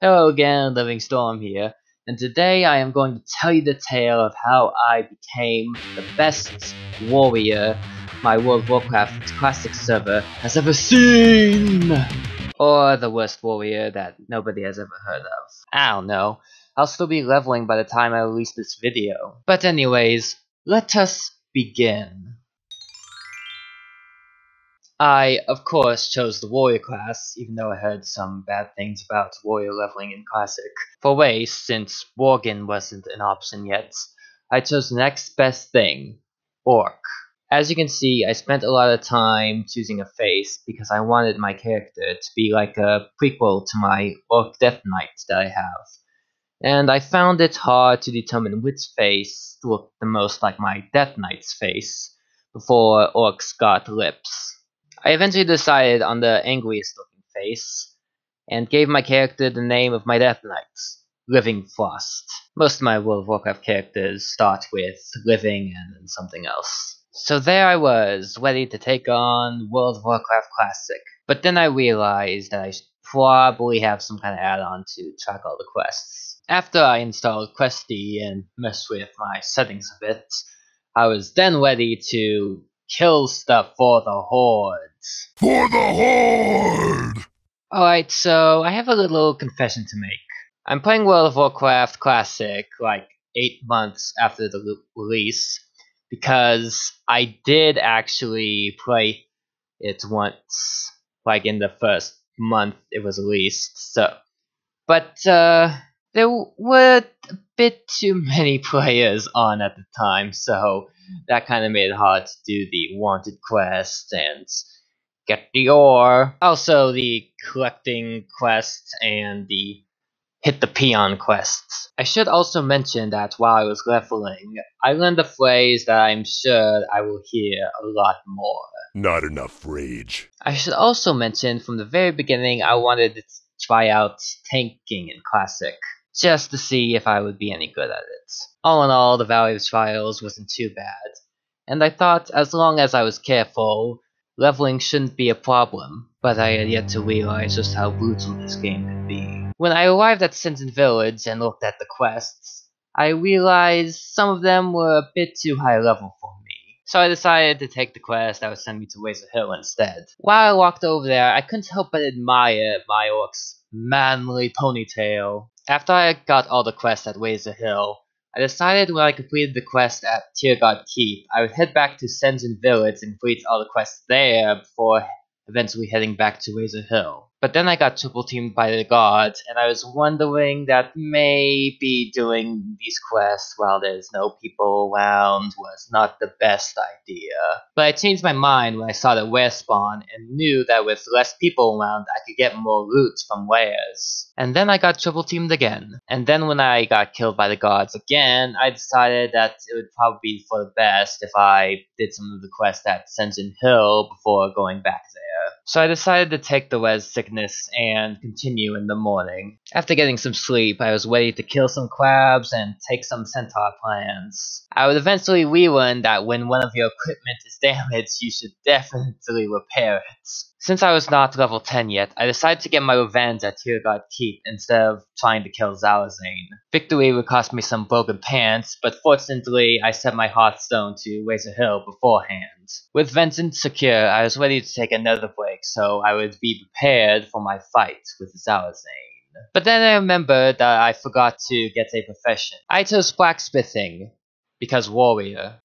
Hello again, Living Storm here, and today I am going to tell you the tale of how I became the best warrior my World of Warcraft Classic server has ever seen! Or the worst warrior that nobody has ever heard of. I don't know. I'll still be leveling by the time I release this video. But anyways, let us begin. I, of course, chose the warrior class, even though I heard some bad things about warrior leveling in Classic. For race, since Worgen wasn't an option yet, I chose the next best thing, Orc. As you can see, I spent a lot of time choosing a face because I wanted my character to be like a prequel to my Orc Death Knight that I have. And I found it hard to determine which face looked the most like my Death Knight's face before Orcs got lips. I eventually decided on the angriest looking face, and gave my character the name of my Death Knight, Living Frost. Most of my World of Warcraft characters start with Living and then something else. So there I was, ready to take on World of Warcraft Classic, but then I realized that I should probably have some kind of add-on to track all the quests. After I installed Questy and messed with my settings a bit, I was then ready to kill stuff for the Horde. For the Horde! Alright, so I have a little confession to make. I'm playing World of Warcraft Classic like 8 months after the release, because I did actually play it once, like in the first month it was released, but there were a bit too many players on at the time, so that kind of made it hard to do the wanted quest and get the ore. Also, the collecting quest and the hit the peon quests. I should also mention that while I was leveling, I learned a phrase that I'm sure I will hear a lot more. Not enough rage. I should also mention from the very beginning I wanted to try out tanking in Classic, just to see if I would be any good at it. All in all, the Valley of Trials wasn't too bad, and I thought as long as I was careful, leveling shouldn't be a problem, but I had yet to realize just how brutal this game could be. When I arrived at Sinton Village and looked at the quests, I realized some of them were a bit too high level for me, so I decided to take the quest that would send me to Razor Hill instead. While I walked over there, I couldn't help but admire my orc's manly ponytail. After I got all the quests at Razor Hill, I decided when I completed the quest at Tiergard Keep, I would head back to Sen'jin Village and complete all the quests there before eventually heading back to Razor Hill. But then I got triple teamed by the gods, and I was wondering that maybe doing these quests while there's no people around was not the best idea. But I changed my mind when I saw the ware spawn and knew that with less people around I could get more loot from wares. And then I got triple teamed again. And then when I got killed by the gods again, I decided that it would probably be for the best if I did some of the quests at Sen'jin Hill before going back there. So I decided to take the res sickness and continue in the morning. After getting some sleep, I was ready to kill some crabs and take some centaur plans. I would eventually relearn that when one of your equipment is damaged, you should definitely repair it. Since I was not level 10 yet, I decided to get my revenge at Tiergard Keep instead of trying to kill Zalazane. Victory would cost me some broken pants, but fortunately I set my Hearthstone to Razor Hill beforehand. With vengeance secure, I was ready to take another break so I would be prepared for my fight with Zalazane. But then I remembered that I forgot to get a profession. I chose blacksmithing, because warrior.